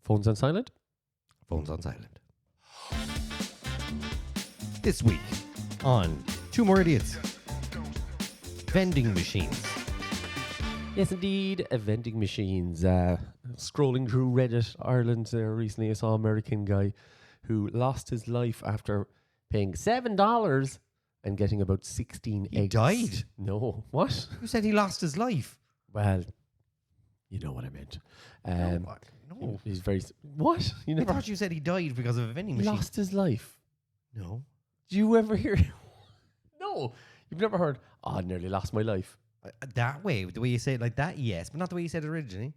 Phones on silent. Phones on silent. This week on Two More Idiots. Vending machines. Yes, indeed. Vending machines. Scrolling through Reddit Ireland there recently, I saw an American guy who lost his life after paying $7 and getting about 16 He eggs. died? No. What? Who said he lost his life? Well, you know what I meant. No. He's very... What? You I never thought you said he died because of a vending machine. lost his life? No. Do you ever hear... No. You've never heard, I nearly lost my life. That way, the way you say it like that, yes, but not the way you said it originally.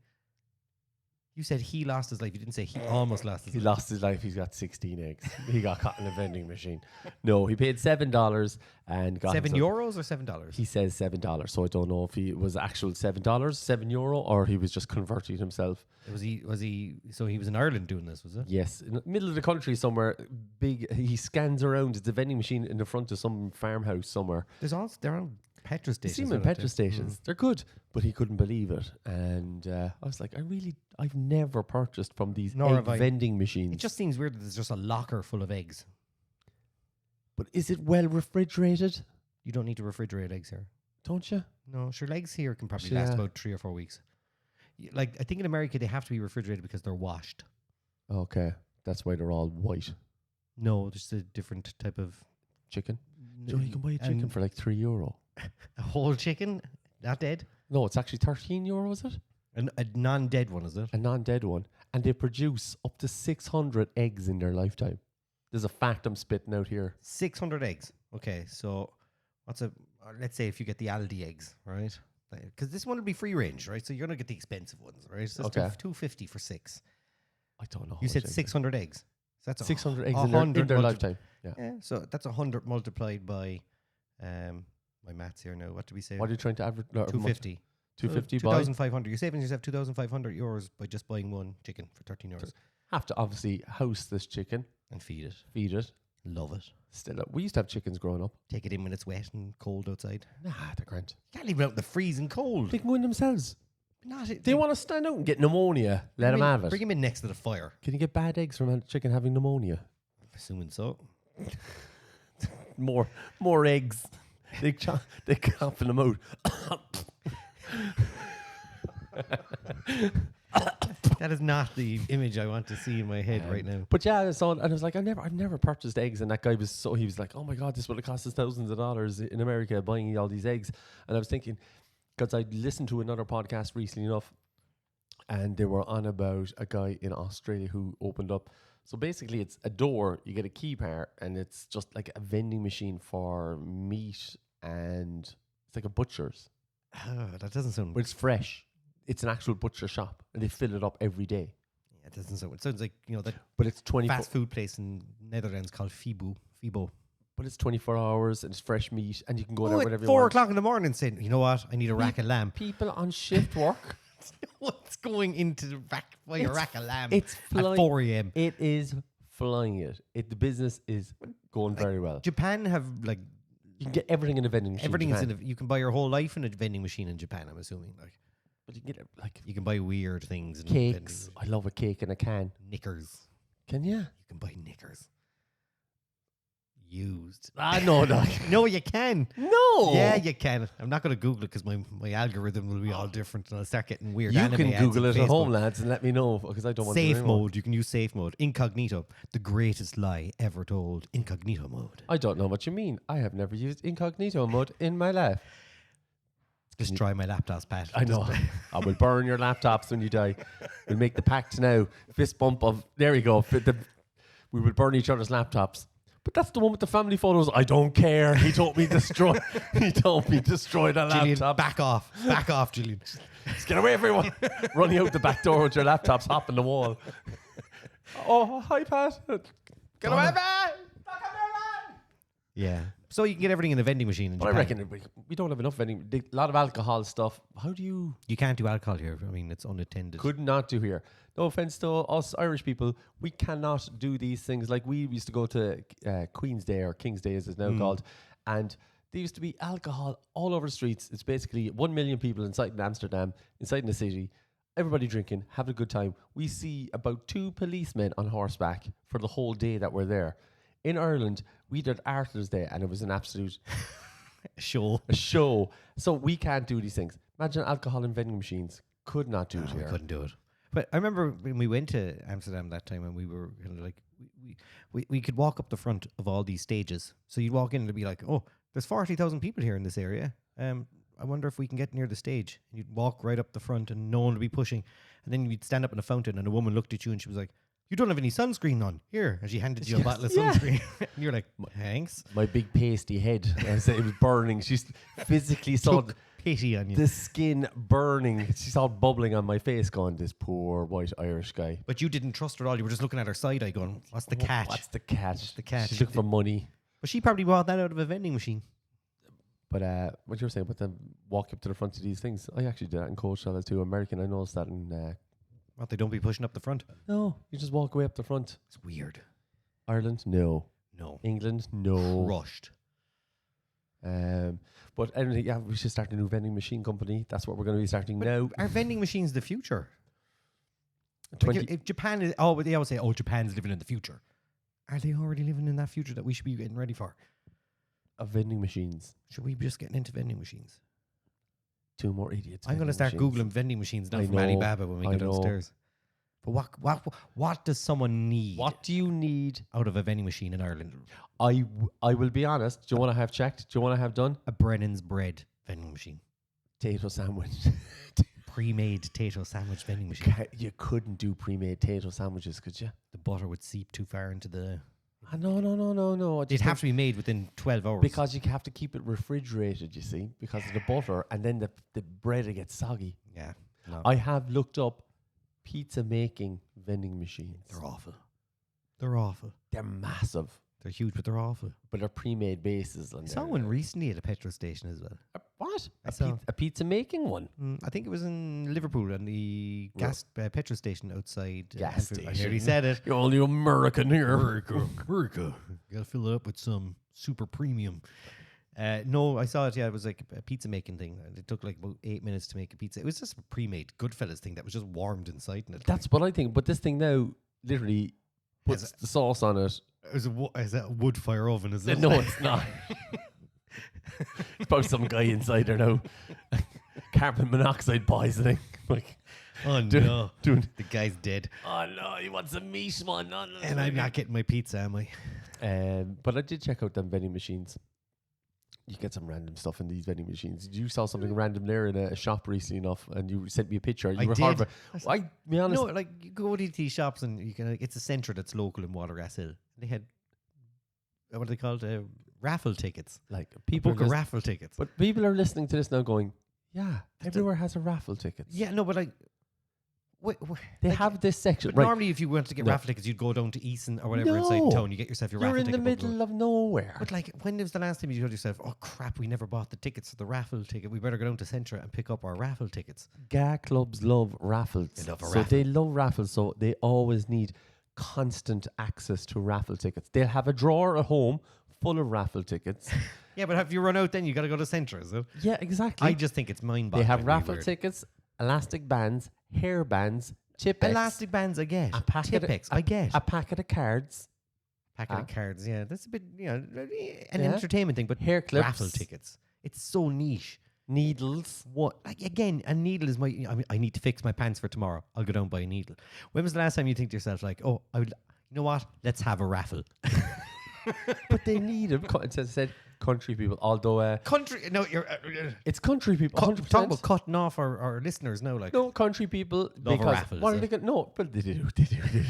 You said he lost his life. You didn't say he almost lost his He life. lost his life. He's got 16 eggs. He got caught in a vending machine. No, he paid $7 and got €7 himself- or $7? He says $7, so I don't know if he was actual $7, €7, or he was just converting himself. Was he? So he was in Ireland doing this, was it? Yes, in the middle of the country somewhere. Big. He scans around. It's a vending machine in the front of some farmhouse somewhere. They're on petrol You stations. see them in aren't they? petrol stations. They're good, but he couldn't believe it. And I was like, I've never purchased from these Nor egg have I. vending machines. It just seems weird that there's just a locker full of eggs. But is it well refrigerated? You don't need to refrigerate eggs here. Don't you? No, sure, eggs here can probably Yeah. last about 3 or 4 weeks. Like, I think in America they have to be refrigerated because they're washed. Okay, that's why they're all white. No, there's a different type of Chicken. You know, you can buy a chicken for like €3. a whole chicken, not dead. No, it's actually €13, is it? A non-dead one, is it? A non-dead one. And they produce up to 600 eggs in their lifetime. There's a fact I'm spitting out here. 600 eggs. Okay, so let's say if you get the Aldi eggs, right? Because this one will be free range, right? So you're going to get the expensive ones, right? So it's Okay. $2.50 for 6. I don't know. You how said much eggs. 600 eggs. So that's 600 eggs a in their hundred lifetime. Yeah. Yeah, so that's 100 multiplied by, my maths here now. What did we say? What are you trying to average? 250. 250 by? 2,500. You're saving yourself €2,500 by just buying one chicken for €13 Have to obviously house this chicken, and feed it. feed it. Love it. Still, we used to have chickens growing up. Take it in when it's wet and cold outside. Nah, they're grand. You can't leave it out in the freezing cold. They can go in themselves. Not it. They want to stand out and get pneumonia. Let them have it. Bring him in next to the fire. Can you get bad eggs from a chicken having pneumonia? Assuming so. More eggs. They coughing them out. That is not the image I want to see in my head right now. But yeah, so and I was like, I've never purchased eggs, and that guy he was like, oh my god, this would have cost us thousands of dollars in America buying all these eggs, and I was thinking, because I listened to another podcast recently enough, and they were on about a guy in Australia who opened up. So basically, it's a door, you get a key part, and it's just like a vending machine for meat, and it's like a butcher's, That doesn't sound. but it's fresh. It's an actual butcher shop, and they fill it up every day. Yeah, it doesn't sound. It sounds like that But it's 24. fast food place in Netherlands called Fibo. But it's 24 hours, and it's fresh meat, and you can go there At whenever you 4 want. o'clock in the morning, saying, "You know what? I need a rack of lamb." People on shift work. What's going into the rack? Buy a rack of lamb. It's at flying. 4 a.m. It is flying it. The business is going very well. Japan have like You can get everything in a vending machine. everything is Japan. in. You can buy your whole life in a vending machine in Japan. I'm assuming But you can get like you can buy weird things. In cakes. I love a cake in a can. Knickers. Can you? You can buy knickers. Used. No. No, you can. No. Yeah, you can. I'm not going to Google it because my algorithm will be all different and I'll start getting weird. You anime can ads Google on it at Facebook. home, lads, and let me know, because I don't want to Safe do anymore. mode. You can use safe mode. Incognito. The greatest lie ever told. Incognito mode. I don't know what you mean. I have never used incognito mode in my life. Just try my laptops, Pat. I know. I will burn your laptops when you die. We'll make the pact now. Fist bump of, there we go. We will burn each other's laptops. But that's the one with the family photos. I don't care. He told me destroy. He told me destroy the Gillian, laptop. back off. Back off, Gillian. Just get away, everyone. Running out the back door with your laptops, hopping the wall. Oh, hi, Pat. Get away, Pat. Yeah. So you can get everything in a vending machine in But I Japan. reckon we don't have enough vending. A lot of alcohol stuff. How do you? You can't do alcohol here. I mean, it's unattended. Could not do here. No offense to us Irish people, we cannot do these things. Like we used to go to Queen's Day, or King's Day as it's now called, and there used to be alcohol all over the streets. It's basically 1 million people inside in Amsterdam, inside in the city, everybody drinking, having a good time. We see about 2 policemen on horseback for the whole day that we're there. In Ireland, we did Arthur's Day, and it was an absolute Show. a show. So we can't do these things. Imagine alcohol in vending machines. Could not do it We here. couldn't do it. But I remember when we went to Amsterdam that time, and we were kind of like, we could walk up the front of all these stages. So you'd walk in and it'd be like, oh, there's 40,000 people here in this area. I wonder if we can get near the stage. And you'd walk right up the front and no one would be pushing. And then you'd stand up in a fountain and a woman looked at you and she was like, you don't have any sunscreen on. Here. And she handed you a bottle of sunscreen. And you're like, thanks. My big pasty head. I said it was burning. She physically saw Took pity on you. the skin burning. She saw it bubbling on my face going, this poor white Irish guy. But you didn't trust her at all. You were just looking at her side eye going, what's the catch? What's the catch? What's the catch? She's looking for money. But she probably bought that out of a vending machine. But what you were saying about them walking up to the front of these things, I actually did that in Coachella too. American, I noticed that in... What, they don't be pushing up the front? no, you just walk away up the front. It's weird. Ireland, no. No. England, no. Rushed. But anyway, yeah, we should start a new vending machine company. That's what we're going to be starting now. Are vending machines the future? 20 Like if Japan is... Oh, but they always say, oh, Japan's living in the future. Are they already living in that future that we should be getting ready for? of vending machines. Should we be just getting into vending machines? 2 more idiots. I'm going to start Googling vending machines now I from know, Alibaba when we I go downstairs. But what does someone need What do you need? out of a vending machine in Ireland? I will be honest. Do you want to have checked? Do you want to have done? A Brennan's bread vending machine. Potato sandwich. Pre-made potato sandwich vending machine. You couldn't do pre-made potato sandwiches, could you? The butter would seep too far into the... No. It'd have to be made within 12 hours. Because you have to keep it refrigerated, you see, because of the butter, and then the bread will get soggy. Yeah. No. I have looked up pizza making vending machines. They're awful. They're awful. They're massive, They're huge, but they're awful. but they're pre-made bases. I saw one recently at a petrol station as well. What? I saw- A pizza making one? I think it was in Liverpool and the gas petrol station outside. Gas Anfield. I station. nearly said it. You're only American here. America. You gotta fill it up with some super premium. No, I saw it. Yeah, it was like a pizza making thing. It took like about 8 minutes to make a pizza. It was just a pre-made Goodfellas thing that was just warmed inside. And That's what I think. But this thing now literally puts the sauce on it. is that a wood fire oven? Is it? No, it's not. It's probably some guy inside there now. Carbon monoxide poisoning. Like, Oh no, dude. the guy's dead, Oh no, he wants a meat man. No, no, and I'm not getting my pizza, am I? But I did check out them vending machines. You get some random stuff in these vending machines. You saw something random there in a shop recently enough, and you sent me a picture. You I were did. horrified. I be honest. No, like you go to these shops and you can. It's a centre that's local in Watergrass Hill. They had what are they called? Raffle tickets. Like people, Book a raffle tickets. but people are listening to this now, going, "Yeah, everywhere has a raffle ticket." Yeah, no, but like, They like, have this section. But Right, normally, if you wanted to get No. raffle tickets, you'd go down to Easton or whatever No. inside town. You get yourself your you're raffle in the ticket. booklet. middle of nowhere. But like, when was the last time you told yourself, "Oh crap, we never bought the tickets for the raffle ticket. We better go down to Centre and pick up our raffle tickets." GA clubs love raffles. They love a so raffle. they love raffles, so they always need constant access to raffle tickets. They'll have a drawer at home full of raffle tickets. Yeah, but if you run out, then you got to go to Centre, is it? Yeah, exactly. I just think it's mind-boggling. They have raffle weird. tickets, elastic bands, hair bands, Tipex, Elastic bands, I get. a packet, Tipex, I get. a packet of cards, Packet of cards, yeah. That's a bit, an Yeah. entertainment thing, but hair clips, raffle tickets. It's so niche. needles. What? Like, again, a needle is I need to fix my pants for tomorrow. I'll go down and buy a needle. When was the last time you think to yourself, like, oh, you know what? Let's have a raffle. But they need them. As I said, country people. Although Country, no, you're it's country people. 100%. talking about cutting off our listeners now. Like, No, country people Love a because raffle, what is are they it? gonna, no, but they do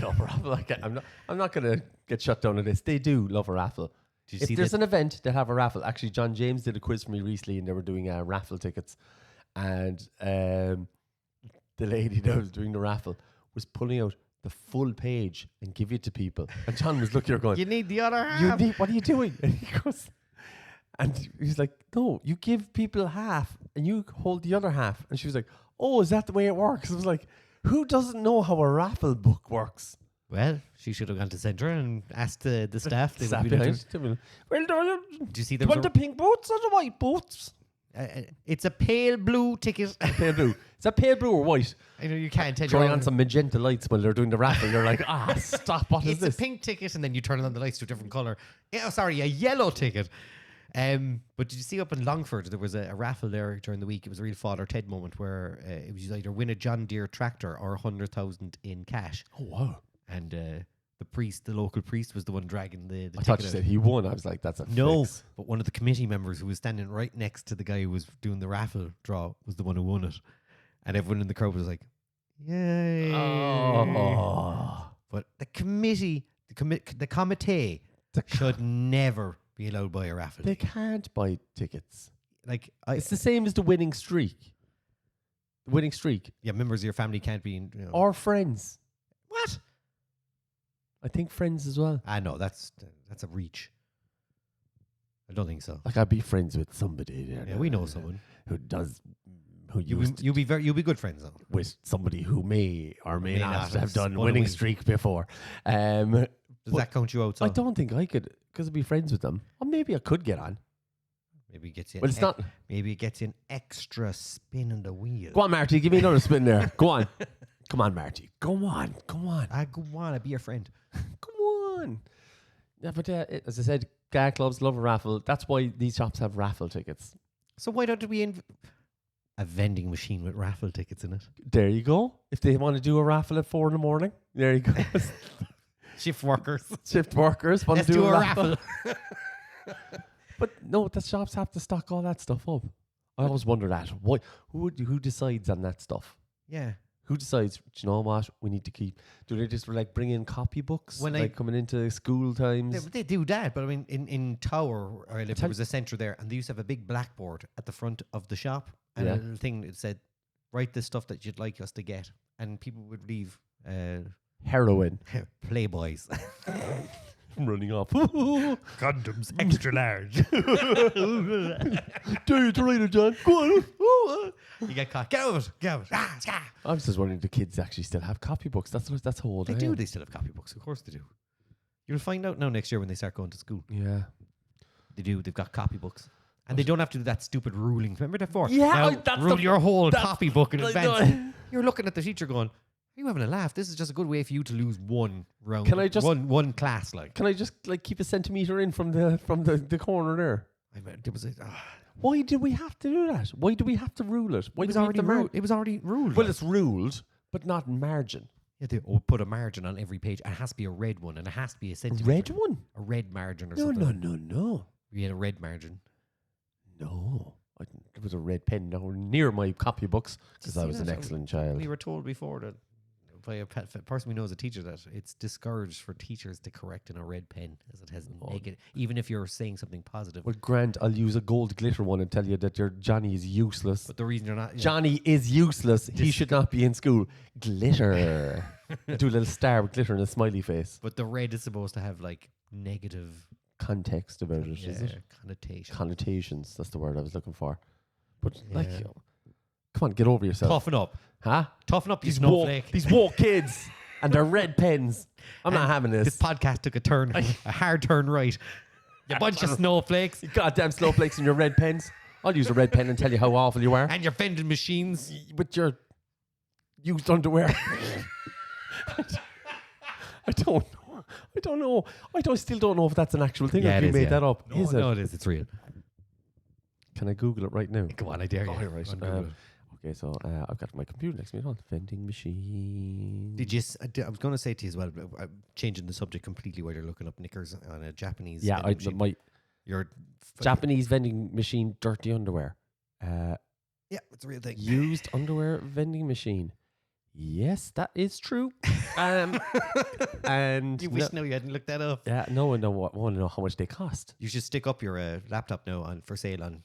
love a raffle. Like, I'm not gonna get shut down on this. They do love a raffle. did you If see there's that? an event, they'll have a raffle. Actually, John James did a quiz for me recently, and they were doing raffle tickets, and the lady that was doing the raffle was pulling out the full page and give it to people. And John was looking at her going, You need the other half. what are you doing? And he goes, and he's like, no, you give people half and you hold the other half. And she was like, oh, is that the way it works? I was like, who doesn't know how a raffle book works? Well, she should have gone to Centre and asked the staff. They Sat would be behind. doing- Well, Did you see do there you was want the pink boots or the white boots? it's a pale blue ticket. Pale blue. Is that pale blue or white? I know you can't tell. Throwing on some magenta lights while they're doing the raffle. You're like, stop! What is It's this? a pink ticket, and then you turn on the lights to a different color. Yeah, sorry, a yellow ticket. But did you see up in Longford there was a raffle there during the week? It was a real Father Ted moment where it was either win a John Deere tractor or 100,000 in cash. Oh wow! And the local priest, was the one dragging the I ticket thought you out. said he won. I was like, that's a No, fix. but one of the committee members who was standing right next to the guy who was doing the raffle draw was the one who won it. And everyone in the crowd was like, yay. Oh. But the committee, the committee should never be allowed to buy a raffle. They can't buy tickets. Like, It's the same as the winning streak. The winning streak. yeah, members of your family can't be in, Or friends. what? I think friends as well. No, that's a reach. I don't think so. Like I'd be friends with somebody there. Yeah, we know someone. who You'll be good friends though. with somebody who may or may May not not have have done spun a winning win. streak before. Does But that count you out? So I don't think I could, because I'd be friends with them. Or maybe I could get on. maybe it gets you. But it's not. Maybe it gets you an extra spin on the wheel. Go on, Marty. Give me another spin there. Go on. Come on, Marty. Go on. Come on. Go on, I'll be your friend. Come on. Yeah, but as I said, car clubs love a raffle. That's why these shops have raffle tickets. So why don't we a vending machine with raffle tickets in it? There you go. If they want to do a raffle at 4 a.m, there you go. Shift workers. Shift workers want Let's to do a raffle. raffle. But no, the shops have to stock all that stuff up. I always wonder that. Why? Who decides on that stuff? Yeah. Who decides? Do you know what we need to keep? Do they just like bring in copybooks When like coming into school times? They do that, but I mean, in Tower, where I lived, Tell- there was a centre there, and they used to have a big blackboard at the front of the shop, and Yeah. a little thing that said, "Write the stuff that you'd like us to get," and people would leave Heroin. Playboys, Running off. condoms, extra large. Do you to read it, John? Go on. You get caught. Get out! Get out! Ah, scar. I was just wondering, do kids actually still have copybooks? That's how old They I do. am. They still have copybooks. Of course they do. You'll find out now next year when they start going to school. Yeah. They do. They've got copybooks. And they don't have to do that stupid ruling. Remember that before? Yeah, Now, that's rule the- your whole that's- copybook in I advance. know. You're looking at the teacher going, "Are you having a laugh? This is just a good way for you to lose one round. Can I just- one class like?" Can I just like keep a centimetre in from the corner there? I mean, there was Why do we have to do that? Why do we have to rule it? Why it was do we have already to ruled. It was already ruled. Well, like. it's ruled, but not in margin. Yeah, they put a margin on every page. It has to be a red one, and it has to be a A centimetre. red one? A red margin or No, something. no. We had a red margin. No. There was a red pen nowhere near my copybooks because you I see was an that? excellent child. We were told before that by a person we know as a teacher that it's discouraged for teachers to correct in a red pen as it has negative, even if you're saying something positive. Well, Grant, I'll use a gold glitter one and tell you that your Johnny is useless. But the reason you're not Johnny is useless. He should not be in school. Glitter. Do a little star with glitter and a smiley face. but the red is supposed to have like negative Context about it, is it? connotation. Connotations. That's the word I was looking for. But like, Yeah. come on, get over yourself. Toughen up. Huh? Toughen up, you These woke, snowflake. these woke kids and their red pens. I'm not having This this. podcast took a turn, a hard turn right. You bunch of snowflakes You goddamn snowflakes and your red pens. I'll use a red pen and tell you how awful you are. and your vending machines. With your used underwear. I don't know. I still don't know if that's an actual thing. Yeah, or if it you is, made yeah. that up. No, Is it? no, it is. It's real. Can I Google it right now? Come on, I dare you. Oh, right. Go on, Google it. Okay, so I've got my computer next to me. Hold on. Vending machine. Did you? I was going to say to you as well. Changing the subject completely while you're looking up knickers on a Japanese. Yeah, vending machine. my Your Japanese vending machine, dirty underwear. Yeah, it's a real thing. Used underwear vending machine. Yes, that is true. And You wish now you hadn't looked that up. yeah, no one want to know how much they cost. You should stick up your laptop now on for sale on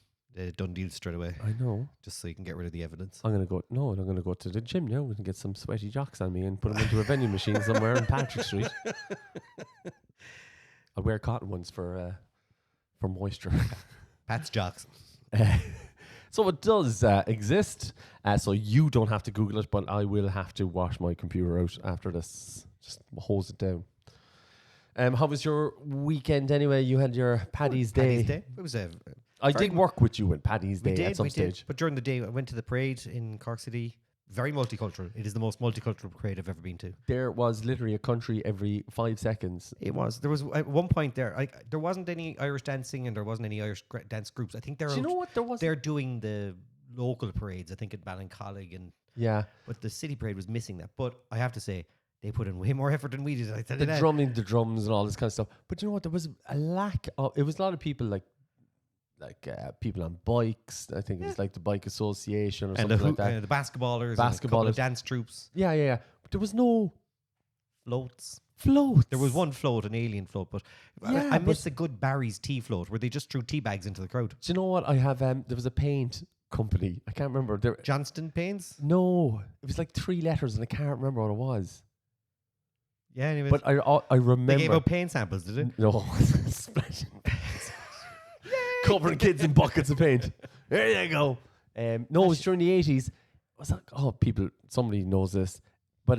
Done Deal straight away, I know. just so you can get rid of the evidence. I'm gonna go to the gym now and get some sweaty jocks on me and put them into a vending machine somewhere in Patrick Street. I'll wear cotton ones for moisture. Pat's jocks. So it does exist. So you don't have to Google it, but I will have to wash my computer out after this. Just hose it down. How was your weekend anyway? You had your Paddy's Day. Paddy's Day. It was a. I did work with you at Paddy's We Day did. at some We stage. did. But during the day, I went to the parade in Cork City. very multicultural. It is the most multicultural parade I've ever been to. There was literally a country every 5 seconds. It was. There was at one point there. There wasn't any Irish dancing, and there wasn't any Irish dance groups. I think Do you know what? There was. they're doing the local parades. I think at Ballincollig, Yeah. but the city parade was missing that. But I have to say, they put in way more effort than we did. I tell The you that. drumming, the drums, and all this kind of stuff. But you know what? There was a lack of. It was a lot of people like people on bikes. I think it was like the bike association or And something like that. the basketballers, and a couple of Basketballers. dance troops, Yeah. But there was no floats. floats. There was one float, an alien float, but Yeah, I miss a good Barry's tea float where they just threw tea bags into the crowd. Do you know what? I have. There was a paint company. I can't remember. There. Johnston Paints. No, it was like 3 letters, and I can't remember what it was. Yeah, anyway. But I remember. They gave out paint samples, did it? No, splashing. Covering kids in buckets of paint. There you go. No, it was during the 80s. Was that? Oh, people. Somebody knows this, but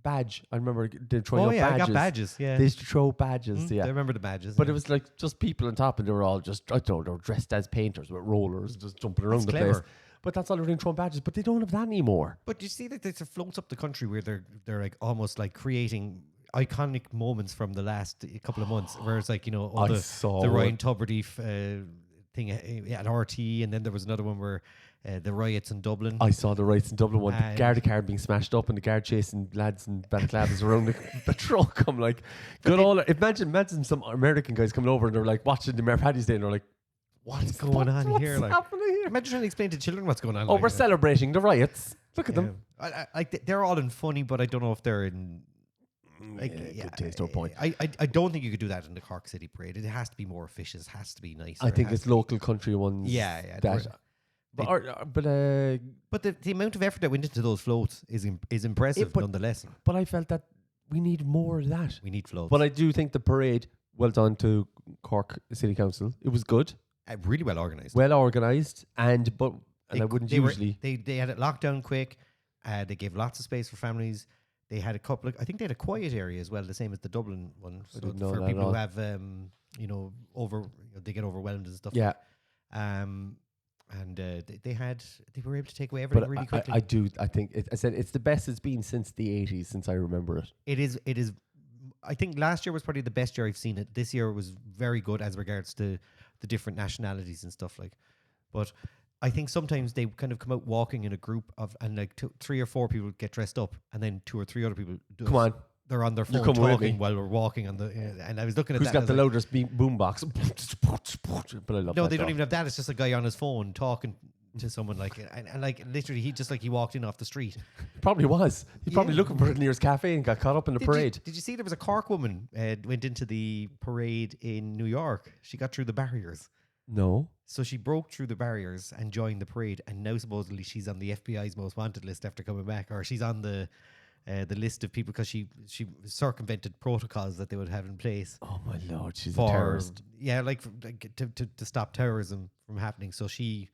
badge. I remember they throwing out badges. I got badges. Yeah, They used to throw badges. I Yeah, remember the badges. but it was like just people on top, and they were all just I don't know. They were dressed as painters with rollers, just jumping around That's the clever. place. But that's all they're doing, throwing badges. But they don't have that anymore. But you see that there's floats up the country where they're like almost like creating iconic moments from the last couple of months, where it's like all I the saw Ryan one. Tubridy thing at RT, and then there was another one where the riots in Dublin. I saw the riots in Dublin one, the And- Garda car being smashed up and the guard chasing lads in balaclavas around the truck. I'm like, good all. Imagine some American guys coming over and they're like watching the Mayor Paddy's Day and they're like, What's going on here? Like, happening here? imagine trying to explain to children what's going on. Oh, like, we're celebrating the riots. Look at them. they're all in funny, but I don't know if they're in. Like, Good taste or point. I don't think you could do that in the Cork City Parade. It has to be more officious. It has to be nicer. I think it has it's local country ones. Yeah. That, But the amount of effort that went into those floats is impressive, but- nonetheless. but I felt that we need more of that. We need floats. But I do think the parade, well done to Cork City Council. It was good, Really well organised. well organised, and I wouldn't usually. They had it locked down quick. They gave lots of space for families. They had a couple of, I think they had a quiet area as well, the same as the Dublin one. So didn't know for that people at who all. have, they get overwhelmed and stuff. Yeah, And they were able to take away everything but really quickly. I think I said it's the best it's been since the 80s, since I remember it. It is. I think last year was probably the best year I've seen it. This year was very good as regards to the different nationalities and stuff like. But I think sometimes they kind of come out walking in a group of, and like 3 or 4 people get dressed up, and then 2 or 3 other people Come on, they're on their phone coming with talking me. while we're walking on the. And I was looking at who's that. got and the I was loudest boom box? But I love no, that they don't dog. even have that. It's just a guy on his phone talking to someone like, and like literally he walked in off the street. Probably was. He's probably Yeah. looking for the nearest cafe and got caught up in the parade. Did you see there was a Cork woman went into the parade in New York? She got through the barriers. No. So she broke through the barriers and joined the parade, and now supposedly she's on the FBI's most wanted list after coming back, or she's on the list of people because she circumvented protocols that they would have in place Oh my lord, she's a for terrorist. to stop terrorism from happening. So she.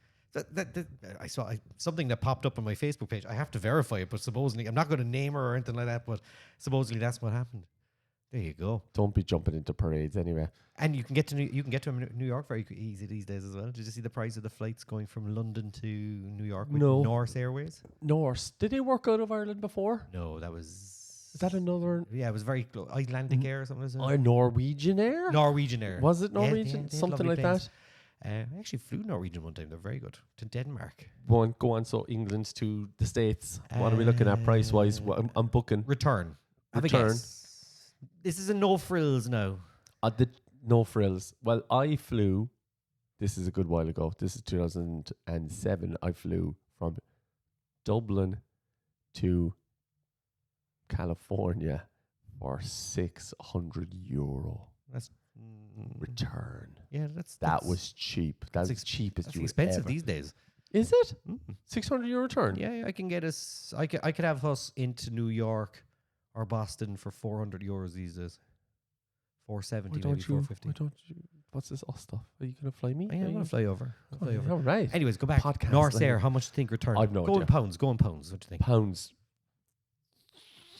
I saw something that popped up on my Facebook page. I have to verify it, but supposedly I'm not going to name her or anything like that. But supposedly that's what happened. There you go. Don't be jumping into parades anyway. And you can get to New York very easy these days as well. Did you see the price of the flights going from London to New York with No. Norse Airways? Norse. Did they work out of Ireland before? No, that was. Is that another Yeah, it was very close. Icelandic Air or something. Was it? Norwegian Air? Norwegian Air. Was it Yeah, they Norwegian? had Something lovely like planes. that. I actually flew Norwegian one time. They're very good. To Denmark. Go on. So England to the States. What are we looking at price wise? I'm booking. Return. Have a Return. guess. This is a no frills now. The no frills. Well, I flew. This is a good while ago. This is 2007. I flew from Dublin to California for €600 That's return. Yeah, That was cheap. That's That's as cheap as that's you would expensive ever. these days. Is it Mm. €600 return? Yeah, I can get us. I could have us into New York or Boston for €400 these days. 470, maybe 450. Why don't you? What's this all stuff? Are you going to fly me? I am going to fly over. I'll fly over. All right. Anyways, go back. Podcast North later. Air, how much do you think return? I've no Go in idea. pounds. Go in pounds. What do you think? Pounds.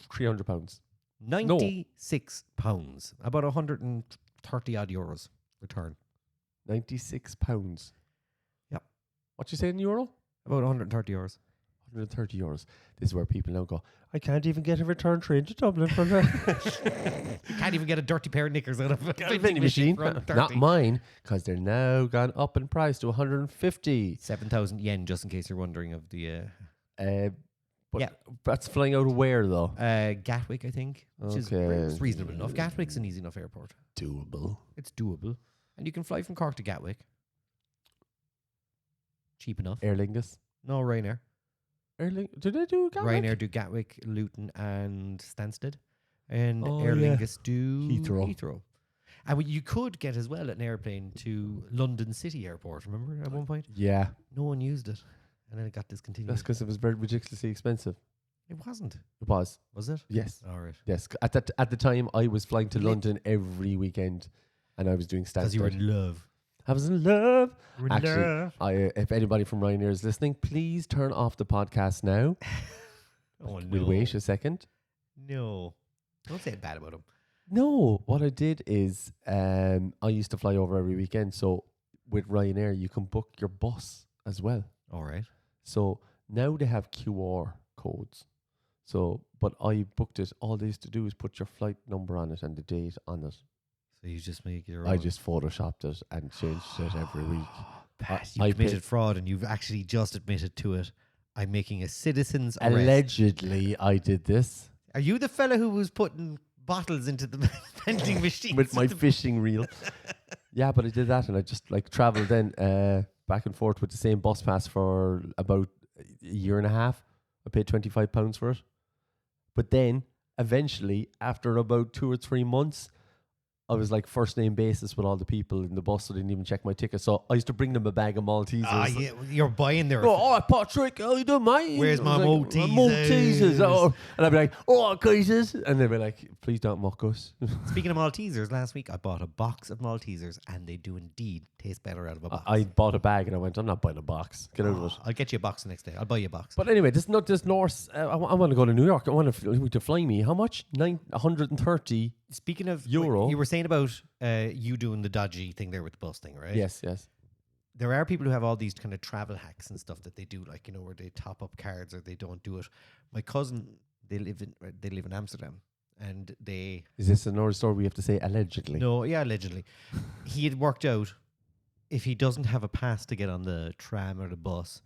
£300. £96. About 130 odd euros return. £96. Yep. What you say in euro? About 130 euros. 130 euros. This is where people now go, I can't even get a return train to Dublin for that. You can't even get a dirty pair of knickers out of a Vending machine. for Not 30. mine, because they're now gone up in price to 150. 7,000 yen, just in case you're wondering of the But Yeah. that's flying out of where, though? Gatwick, I think, which is Okay. it's reasonable enough. Gatwick's an easy enough airport. Doable. It's doable, and you can fly from Cork to Gatwick. Cheap enough. Aer Lingus. No, Ryanair. Do they do Gatwick? Ryanair do Gatwick, Luton, and Stansted, and Oh, Aer yeah. Lingus do Heathrow. And you could get as well an airplane to London City Airport. Remember at one point, Yeah. no one used it, and then it got discontinued. That's because it was very ridiculously expensive. It wasn't, It was. was it? Yes. All right, Yes. At the time, I was flying to Lit- London every weekend, and I was doing because you were Stansted. in love. I was in love. You were in Actually, love. If anybody from Ryanair is listening, please turn off the podcast now. Oh no! We'll wait a second. No, don't say it bad about him. No, what I did is I used to fly over every weekend. So with Ryanair, you can book your bus as well. All right. So now they have QR codes. So, but I booked it. All they used to do is put your flight number on it and the date on it. So you just make your. I own. just photoshopped it and changed it every week. Pat, I you committed paid- fraud, and you've actually just admitted to it. I'm making a citizen's arrest. Allegedly, I did this Are you the fella who was putting bottles into the vending machine with my fishing reel. Yeah, but I did that, and I just like traveled then back and forth with the same bus pass for about a year and a half. I paid £25 for it, but then eventually, after about 2 or 3 months, I was like first name basis with all the people in the bus, so they didn't even check my ticket. So I used to bring them a bag of Maltesers. Ah, yeah, you're buying their. Oh, Patrick, how you doing, mate? Where's I my was like, Maltesers? Oh. And I'd be like, oh, Kaisers. And they'd be like, please don't mock us. Speaking of Maltesers, last week I bought a box of Maltesers, and they do indeed taste better out of a box. I bought a bag and I went, I'm not buying a box. Get out of it. I'll get you a box the next day. I'll buy you a box. But anyway, this Norse. I want to go to New York. I want to fly me. How much? 130. Speaking of Euro. you were saying about you doing the dodgy thing there with the bus thing, right? Yes, yes. There are people who have all these kind of travel hacks and stuff that they do, like, you know, where they top up cards or they don't do it. My cousin, they live in Amsterdam, and they Is this another story we have to say allegedly? allegedly, he had worked out if he doesn't have a pass to get on the tram or the bus,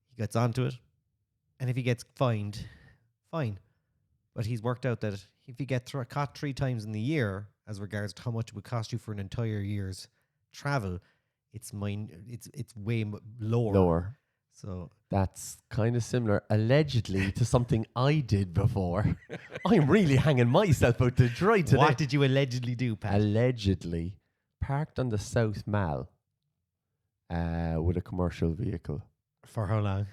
he gets onto it, and if he gets fined, fine. But he's worked out that if you get caught 3 times in the year, as regards to how much it would cost you for an entire year's travel, it's way lower. Lower. So That's kind of similar, allegedly, to something I did before. I'm really hanging myself out to dry today. what did you allegedly do, Pat? Allegedly parked on the South Mall with a commercial vehicle For how long?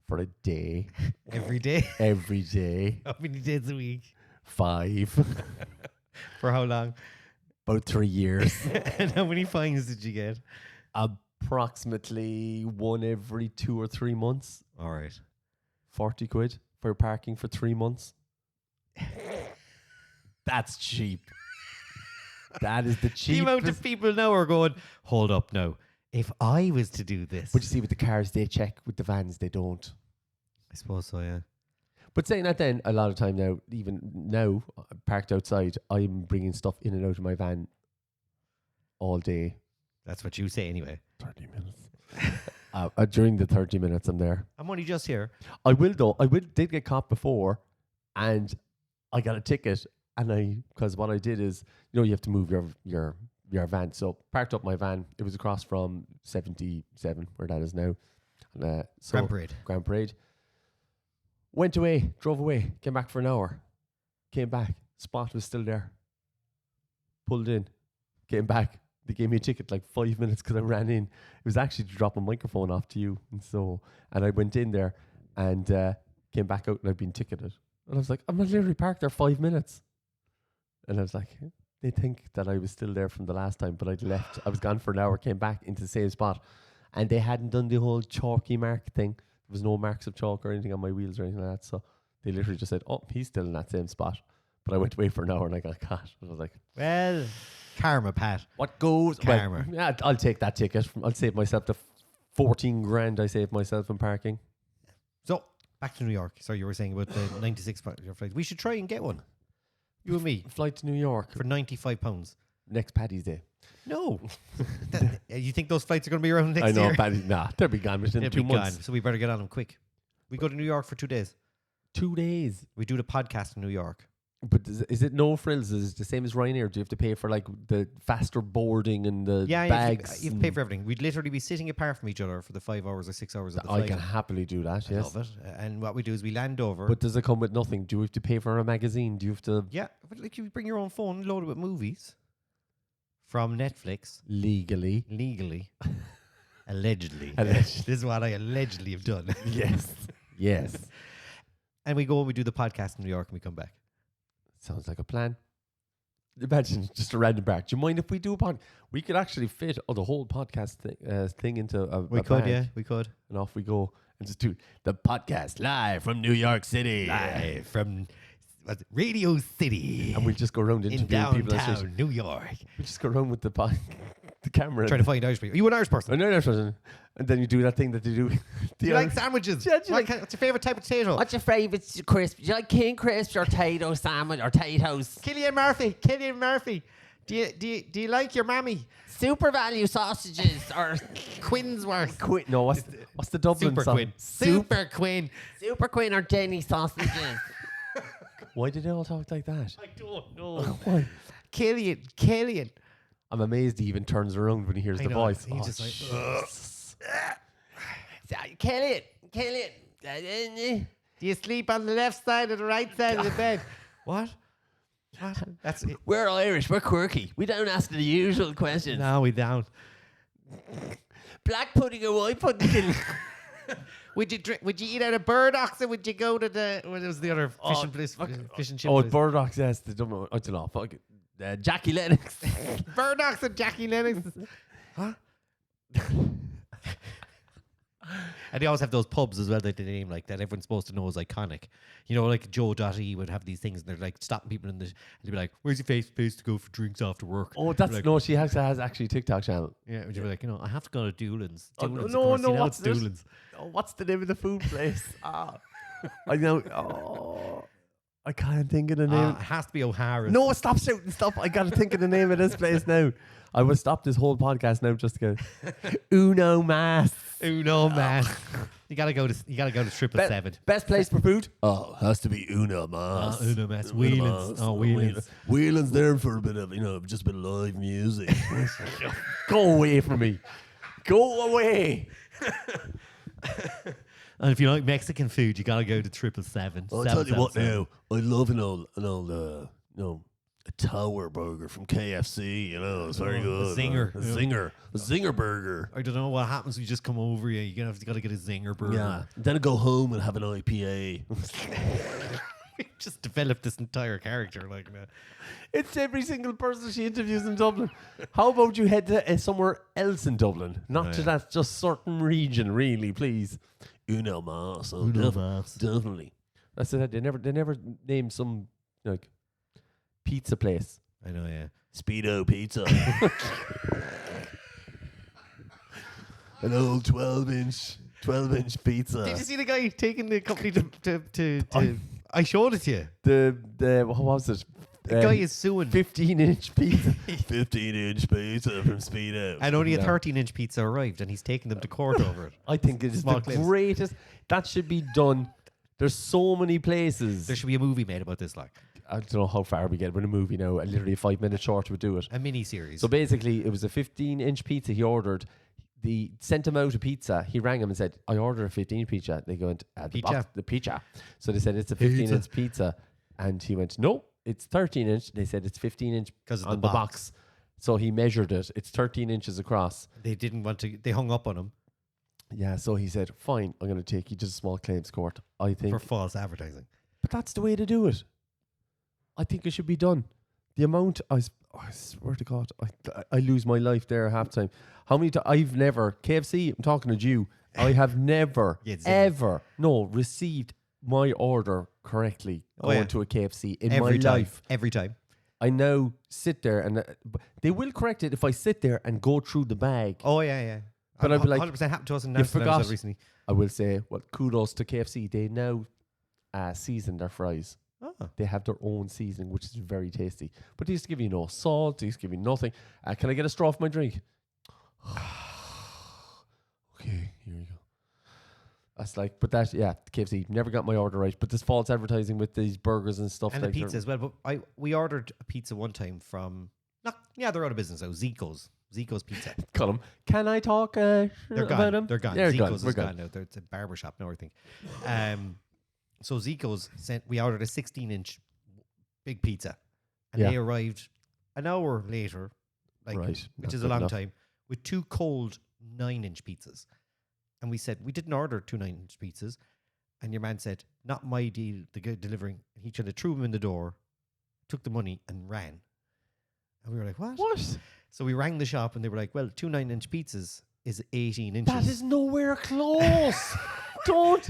for a day, Every day? every day, How many days a week? 5, For how long? about 3 years. And how many fines did you get? Approximately one every 2 or 3 months. All right. 40 quid for parking for 3 months. That's cheap. That is the The amount cheapest. of people now are going, hold up now. If I was to do this. But you see, with the cars, they check. With the vans, they don't. I suppose so, yeah. But saying that, then a lot of time now, even now, parked outside, I'm bringing stuff in and out of my van all day. That's what you say anyway. 30 minutes. During the 30 minutes, I'm there. I'm only just here. I will though. Did get caught before, and I got a ticket. And because what I did is, you know, you have to move your van. So parked up my van. It was across from 77, where that is now. And, so Grand Parade. Grand Parade. Went away, drove away, came back for an hour, came back. Spot was still there. Pulled in, came back. They gave me a ticket like 5 minutes because I ran in. It was actually to drop a microphone off to you, and I went in there and came back out and I'd been ticketed. And I was like, I'm literally parked there 5 minutes. And I was like, they think that I was still there from the last time, but I'd left. I was gone for an hour, came back into the same spot, and they hadn't done the whole chalky mark thing. There was no marks of chalk or anything on my wheels or anything like that. So they literally just said, oh, he's still in that same spot. But I went away for an hour and I got caught. I was like, Well, karma, Pat. what goes? Karma. Well, yeah, I'll take that ticket. I'll save myself the 14 grand I saved myself in parking. So, Back to New York. Sorry, you were saying about the 96 flight. We should try and get one. You and me. Flight to New York For £95. next Paddy's Day. No. You think those flights are going to be around next I know, year? Paddy. Nah, they'll be gone within They'll 2 be months. gone, so we better get on them quick. We go to New York for 2 days. 2 days. We do the podcast in New York. But is it no frills? Is it the same as Ryanair? Do you have to pay for like the faster boarding and the bags? You have to pay for everything. We'd literally be sitting apart from each other for the 5 hours or 6 hours of the I flight. can happily do that, yes. I love it. And what we do is we land over. But does it come with nothing? Do you have to pay for a magazine? Do you have to... Yeah, but like you bring your own phone loaded with movies from Netflix. Legally. Allegedly. This is what I allegedly have done. Yes. Yes. And we go and we do the podcast in New York and we come back. Sounds like a plan. Imagine just a random back. Do you mind if we do a pod? We could actually fit the whole podcast thing into a We could. And off we go and just do the podcast live from New York City. Live from Radio City. And we'll just go around in interviewing people. downtown New York. We just go around with the camera. Trying to find Irish people. Are you an Irish person? I know Irish person. And then you do that thing that they do. Do you like sandwiches? Yeah, do you what's your favourite type of potato? What's your favourite crisp? Do you like King Crisps or Tato sandwich or Tato's? Killian Murphy. Do you like your mammy? Super value sausages or Quinsworth. No, what's the Dublin Super song? Quinn. Super Quinn. Super Queen or Jenny sausages? Why did they all talk like that? I don't know. Why? Killian. I'm amazed he even turns around when he hears I the know, voice. he's just like, Kill it. do you sleep on the left side or the right side of the bed? What? That's it. We're Irish. We're quirky. We don't ask the usual questions. No, we don't. Black pudding or white pudding? Would you eat out of Burdocks or would you go to the what was the other fishing place? Fish and chip Oh, place? Burdocks, yes. I don't know. Fuck it. Jackie Lennox. Burdocks and Jackie Lennox. Huh? And they always have those pubs as well that they name like that everyone's supposed to know is iconic. You know, like Joe.e would have these things and they're like stopping people and they'd be like, where's your place to go for drinks after work? Oh, that's like, no. She has actually a TikTok channel. Yeah, and you'd be like, I have to go to Doolin's. Oh, Doolin's, no, of course. You know what's it's this? Doolin's. Oh, what's the name of the food place? I know. Oh, I can't think of the name. It has to be O'Hara's. No, stop shouting. Stop. I got to think of the name of this place now. I will stop this whole podcast now just to go. Uno Mas. Uno, man. You gotta go to 777. Best place for food? Oh, has to be Uno Mas. Uno Mas. Whelan's. Oh, Whelan's. Whelan's there for a bit of, just a bit of live music. Go away from me. Go away. And if you like Mexican food, you gotta go to 777. I'll tell you what now. I love an old a tower burger from KFC. It's very good. Zinger. A zinger burger. I don't know what happens. We just come over. You gotta get a zinger burger. Yeah. Then I go home and have an IPA. We just developed this entire character like that. It's every single person she interviews in Dublin. How about you head to somewhere else in Dublin? Not to that just certain region, really, please. Uno Mas. Oh, Uno Mas. Definitely. That's it. They never name some like pizza place. I know, yeah. Speedo Pizza. An old 12-inch pizza. Did you see the guy taking the company to I showed it to you. The what was it? The guy is suing. 15-inch pizza. 15-inch pizza from Speedo. And only a 13-inch pizza arrived, and he's taking them to court over it. I think it is Small the claims. greatest. That should be done. There's so many places. There should be a movie made about this, like I don't know how far we get with a movie now. Literally a 5-minute short would do it. a mini series. So basically, it was a 15-inch pizza he ordered. They sent him out a pizza. He rang him and said, I ordered a 15 pizza. They go, the pizza. So they said, it's a 15-inch pizza. And he went, no, it's 13-inch. They said, it's 15-inch because of on the box. So he measured it. It's 13 inches across. They didn't want to. They hung up on him Yeah, so he said, fine, I'm going to take you to the small claims court. I think. for false advertising. But that's the way to do it. I think it should be done. The amount, I swear to God, I lose my life there half time. How many times? I've never, KFC, I'm talking to you, I have never, Yeah, received my order correctly going to a KFC in Every my time. life. Every time. I now sit there and they will correct it if I sit there and go through the bag. Oh yeah. But I'd be like, 100% happened to us in you Amsterdam forgot. recently. I will say, well, kudos to KFC. They now season their fries. Oh. They have their own seasoning, which is very tasty. But they used to give you no salt. They used to give you nothing. Can I get a straw for my drink? Okay, here you go. That's like, but that, yeah, KFC never got my order right. But this false advertising with these burgers and stuff. And like the pizza as well. But we ordered a pizza one time from, they're out of business now, Zico's Pizza. Call them. Can I talk They're about gone. them? They're gone. They're Zico's We're is gone. gone now. It's a barbershop now, I think. So Zico's we ordered a 16-inch big pizza. And Yeah. they arrived an hour later, Right. which Not is a good long enough. time, with 2 cold 9-inch pizzas. And we said, we didn't order 2 9-inch pizzas. And your man said, not my deal, the guy delivering. And he kind of threw them in the door, took the money and ran. And we were like, what? What? So we rang the shop and they were like, well, 2 9-inch pizzas is 18 inches. That is nowhere close. Don't.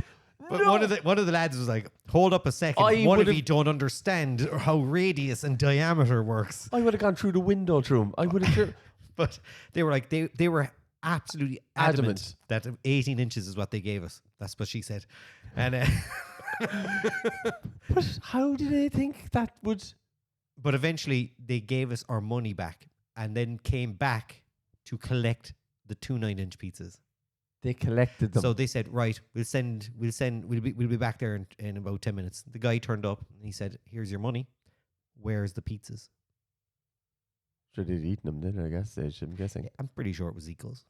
But no. one of the lads was like, hold up a second. I One of would've- you don't understand how radius and diameter works. I would have gone through the window through him. I would have. But they were like, they were absolutely adamant Adamant. that 18 inches is what they gave us. That's what she said. And But how did they think that would? but eventually they gave us our money back and then came back to collect the 2 9-inch pizzas. They collected them. So they said, right, we'll be back there in about 10 minutes. The guy turned up and he said, here's your money. Where's the pizzas? Sure, they'd eaten them then, I guess. I'm guessing. I'm pretty sure it was Zico's.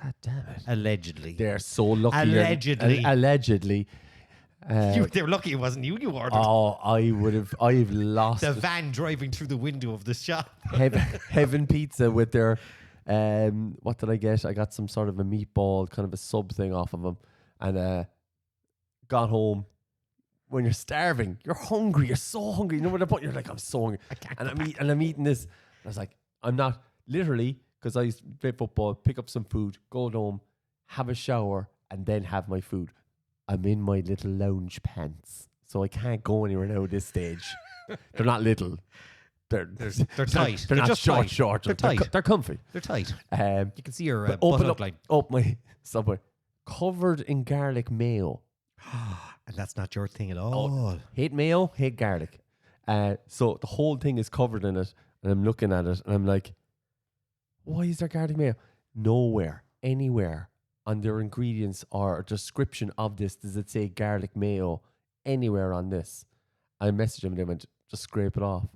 God damn it. Allegedly. They're so lucky. Allegedly. Allegedly. They were lucky it wasn't you ordered. I've lost The it. van driving through the window of the shop. Heaven Pizza with their, what did I get? I got some sort of a meatball, kind of a sub thing off of them. And got home. When you're starving, you're hungry, you're so hungry. You know what I'm you're like, I'm so hungry. I'm eating this. I was like, I'm not, literally, because I used to play football, pick up some food, go home, have a shower, and then have my food. I'm in my little lounge pants, so I can't go anywhere now at this stage. They're not little. They're tight. They're not just short, tight. short. They're tight. They're comfy. They're tight. Um, You can see your but butt open up, outline. my Subway, covered in garlic mayo. And that's not your thing at all. Hate mayo, hate garlic. So the whole thing is covered in it, and I'm looking at it, and I'm like, why is there garlic mayo? Nowhere, anywhere on their ingredients or description of this does it say garlic mayo anywhere on this. I messaged them, and they went, just scrape it off.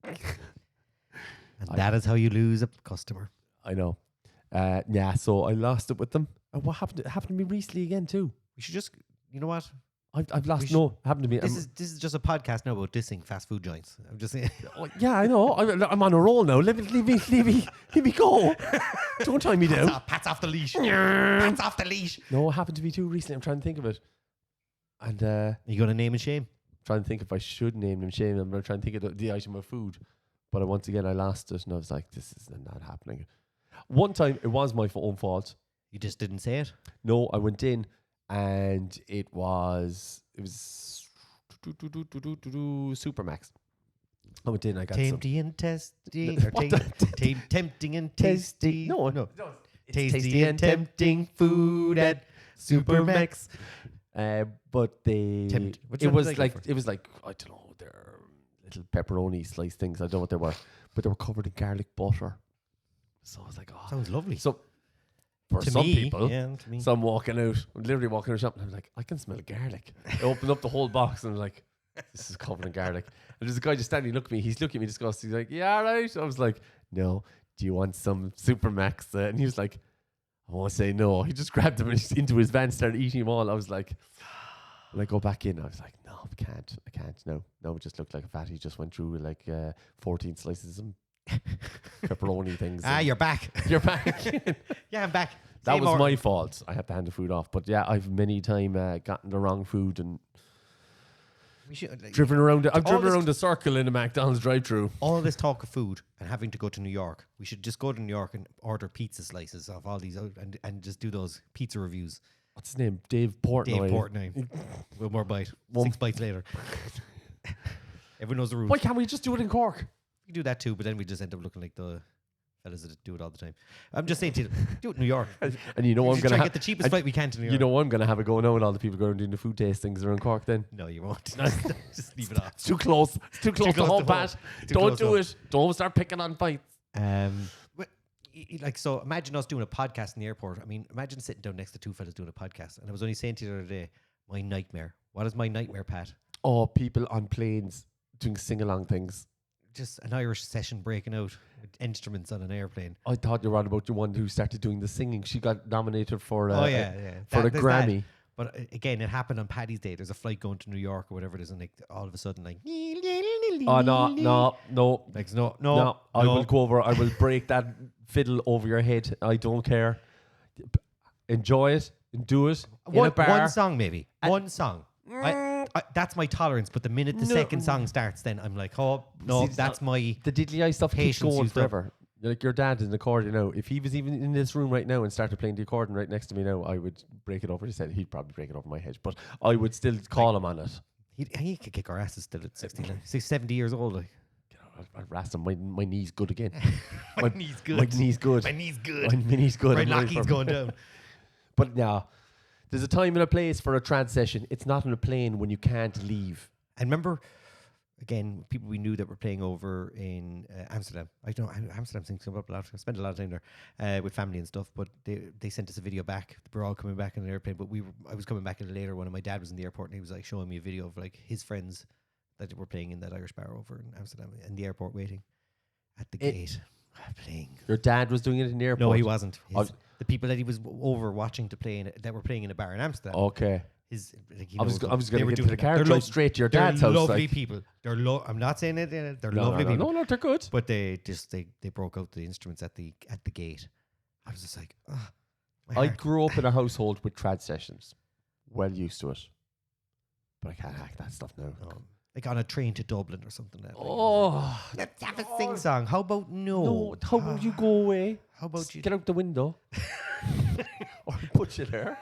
And that is how you lose a customer. I know. Yeah, so I lost it with them. And what happened? It happened to me recently again too. We should just, you know what? I've lost. should- No, it happened to me. This is just a podcast now about dissing fast food joints. I'm just saying. Oh, yeah, I know. I'm on a roll now. Let me go. Don't tie me down. Pat's off the leash. Pat's off the leash. No, it happened to me too recently. I'm trying to think of it. And You going to name and shame? trying to think if I should name them, shame them. I'm trying to think of the item of food. But once again, I lost it. And I was like, this is not happening. One time, it was my own fault. You just didn't say it? No, I went in and it was Supermax. I went in, I got some. Tempting and tasty. Or What the- tempting and tasty. No. It's Tasty and tempting food at Supermax. But they, Which it one was did they like, go for? it was like, I don't know, they're little pepperoni slice things. I don't know what they were, but they were covered in garlic butter. So I was like, oh. Sounds lovely. So for to some me, people, yeah, to me. so I'm walking out, I'm literally walking out of the shop, and I'm like, I can smell garlic. I opened up the whole box, and I'm like, this is covered in garlic. And there's a guy just standing, looking at me. He's looking at me disgusted. He's like, yeah, right. I was like, no. Do you want some Supermax? And he was like, I won't say no. He just grabbed them and he's into his van, started eating them all. I was like, when I go back in, I was like, no, I can't. No, it just looked like a fatty. Just went through like 14 slices of pepperoni things. Ah, and you're back. you're back. Yeah, I'm back. That Same was order. my fault. I had to hand the food off. But yeah, I've many time gotten the wrong food and We should, like, driven around. I've all driven this- around a circle in a McDonald's drive-through. all this talk of food and having to go to New York. We should just go to New York and order pizza slices of all these and just do those pizza reviews. What's his name? Dave Portnoy. Dave Portnoy. One more bite. One- 6 bites later. Everyone knows the rules. Why can't we just do it in Cork? We can do that too, but then we just end up looking like the fellas that do it all the time. I'm just saying to you, do it in New York. And you know We I'm should gonna try ha- and get the cheapest and flight we can to New York. you know I'm gonna have a go now with all the people going doing the food tastings around Cork. Then No, you won't. Just leave it off. it's too close. It's too close to close home, to home. Pat. Too Don't close to do home. it. Don't start picking on fights. But, like, so imagine us doing a podcast in the airport. I mean, imagine sitting down next to two fellas doing a podcast. And I was only saying to you the other day, my nightmare. What is my nightmare, Pat? Oh, people on planes doing sing-along things. Just an Irish session breaking out with instruments on an airplane. I thought you were on about the one who started doing the singing. She got nominated for Yeah. for That- the there's that. Grammy. But again, it happened on Paddy's Day. There's a flight going to New York or whatever it is, and like all of a sudden, like, Oh no. like No, I will go over. I will break that fiddle over your head. I don't care. Enjoy it and do it in a bar. One song, maybe one song. That's my tolerance. But the minute the second song starts, then I'm like, oh no, See, that's my. The diddly eye stuff keeps Patience going used up. forever. Like your dad is an accordion now. If he was even in this room right now and started playing the accordion right next to me now, I would break it over his head. He'd probably break it over my head, but I would still call him on it. He could kick our asses still at 70 years old. Like. I rassed him. My knee's good again. My knee's good. My knee's good. My knee's good. My knee's good. My I'm ready Lockheed's for- going down. But now, there's a time and a place for a trance session. It's not on a plane when you can't leave. And remember, again, people we knew that were playing over in Amsterdam. I don't know, Amsterdam things come up a lot. I spent a lot of time there with family and stuff, but they sent us a video back. We're all coming back on an airplane, but I was coming back a little later when my dad was in the airport and he was like showing me a video of like his friends that were playing in that Irish bar over in Amsterdam in the airport waiting at the gate. Playing. Your dad was doing it in the airport? No, he wasn't. Oh. The people that he was over watching to play in, that were playing in a bar in Amsterdam. Okay. I was going to get doing to the car, They're drive straight to your they're dad's house. lovely like. people. They're I'm not saying it. They're No, lovely people. No, they're good. But they broke out the instruments at the gate. I was just like, I grew up in a household with trad sessions. Well used to it. But I can't hack that stuff now. like on a train to Dublin or something. Like, Oh, let's have a sing song. How about no. How about you go away? How about Just you? get out the window? Or I'll put you there.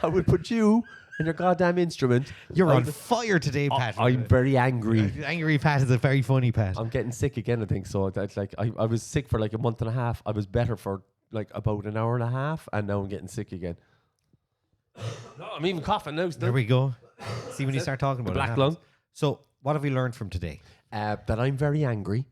I would put you and your goddamn instrument. You're on I'm- fire today, Pat. I'm very angry. Angry Pat is a very funny Pat. I'm getting sick again, I think. So that's like I was sick for like a month and a half. I was better for like about an hour and a half, and now I'm getting sick again. No, I'm even coughing now. There Still. we go. See when you start talking The about it. black happens. lung. So, what have we learned from today? That I'm very angry,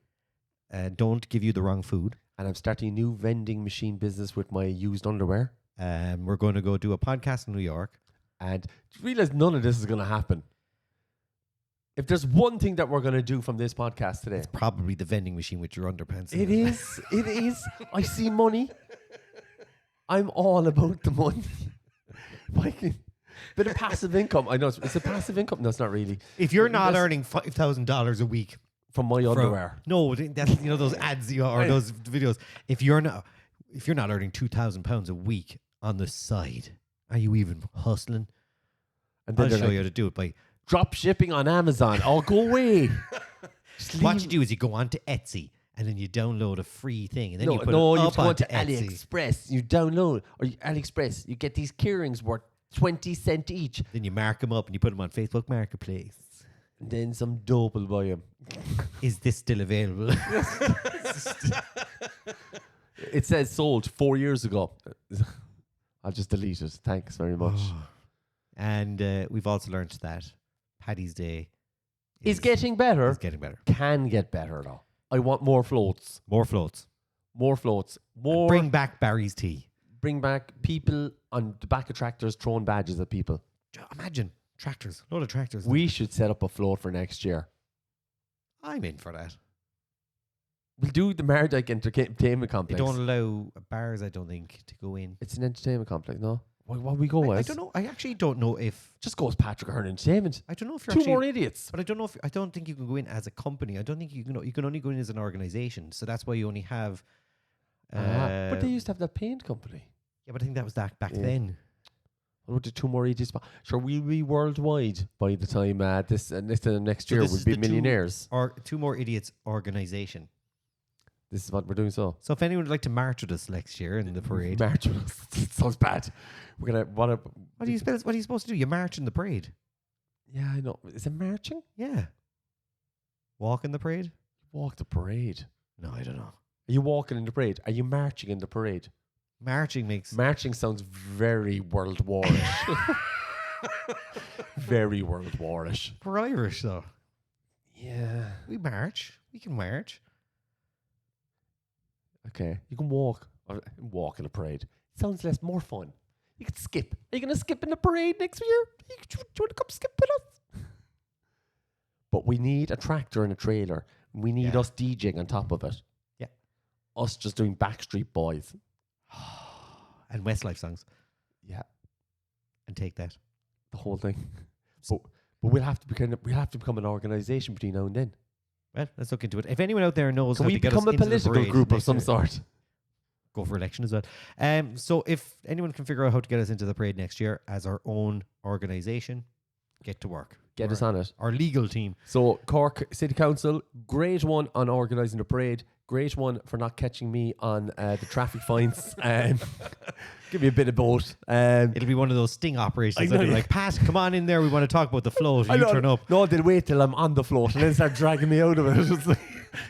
Don't give you the wrong food. and I'm starting a new vending machine business with my used underwear. We're going to go do a podcast in New York. And you realize none of this is going to happen. If there's one thing that we're going to do from this podcast today, Probably the vending machine with your underpants. in it is. It is. I see money. I'm all about the money. Bit of passive income. I know it's a passive income. No, it's not really. If you're not That's earning $5,000 a week from my underwear. no, that's those ads or those videos. If you're not earning £2,000 a week on the side, are you even hustling? And then I'll they're show like, you how to do it by drop shipping on Amazon. Oh, go away. Just what leave- you do is you go on to Etsy and then you download a free thing and then No, you put no, it you up go onto to Etsy. AliExpress. You download or AliExpress. You get these keyrings worth 20 cents each. Then you mark them up and you put them on Facebook Marketplace. And then some dope will buy them. Is this still available? It says sold 4 years ago. I'll just delete it. Thanks very much. And we've also learned that Paddy's Day Is getting better. is getting better. Can get better though. I want more floats. More floats. More floats. More. Bring back Barry's tea. Bring back people on the back of tractors throwing badges at people. Imagine tractors, load of tractors. We should set up a float for next year. I'm in for that. We'll do the Mardyke Entertainment They Complex. don't allow bars, I don't think, to go in. It's an entertainment complex, no? What we go I as? don't know. I actually don't know if. Just go as Patrick Hearn Entertainment. I don't know if you're Two actually. more idiots. But I don't know if. I don't think you can go in as a company. I don't think you can. You can only go in as an organization. So that's why you only have. But they used to have that paint company. Yeah, but I think that was back Yeah. then. What about the two more idiots? Sure, we'll be worldwide by the time next year. this We'll is be the two- millionaires. Or Two More Idiots organization. This is what we're doing. So So if anyone would like to march with us next year in the parade, March. It sounds bad. We're gonna what are you supposed to do? You march in the parade. Yeah, I know. Is it marching? Yeah. Walk in the parade. Walk the parade. No, I don't know. Are you walking in the parade? Are you marching in the parade? Marching makes Marching sounds very World Warish. Very World Warish. we're Irish though. Yeah. We march. We can march. Okay. You can walk in a parade. Sounds more fun. You can skip. Are you going to skip in the parade next year? Do you want to come skip with us? But we need a tractor and a trailer. We need us DJing on top of it. Yeah. Us just doing Backstreet Boys. And Westlife songs. Yeah. And take that. The whole thing. But we'll have to become an organisation between now and then. Well, let's look into it. If anyone out there knows Can how we to get us become a into the political parade group of next some year, sort? go for election as well. So if anyone can figure out how to get us into the parade next year as our own organisation, get to work. Get us on it. Our legal team. So Cork City Council, great one on organising the parade. Great one for not catching me on the traffic fines. Give me a bit of both. It'll be one of those sting operations. They'll be like, Pat, come on in there. We want to talk about the float. You turn up. No, they'll wait till I'm on the float and then start dragging me out of it. It's like,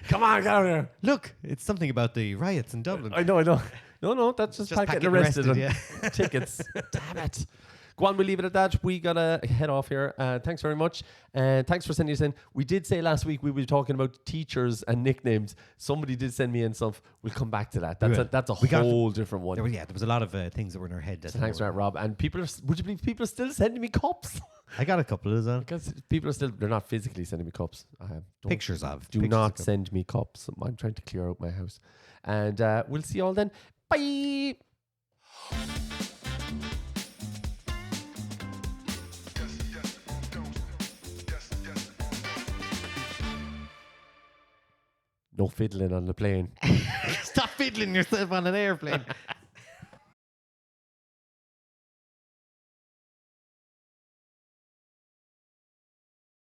come on, get out of here. Look, it's something about the riots in Dublin. I know. No, that's just Pat getting arrested. And tickets. Damn it. Go on, we'll leave it at that. We got to head off here. Thanks very much. Thanks for sending us in. We did say last week we were talking about teachers and nicknames. Somebody did send me in stuff. We'll come back to that. That's a whole different one. There was a lot of things that were in our head. So thanks for that, Rob. And would you believe people are still sending me cups? I got a couple as well. Because people are they're not physically sending me cups. Pictures of. Do not send me cups. I'm trying to clear out my house. And we'll see you all then. Bye. No fiddling on the plane. Stop fiddling yourself on an airplane.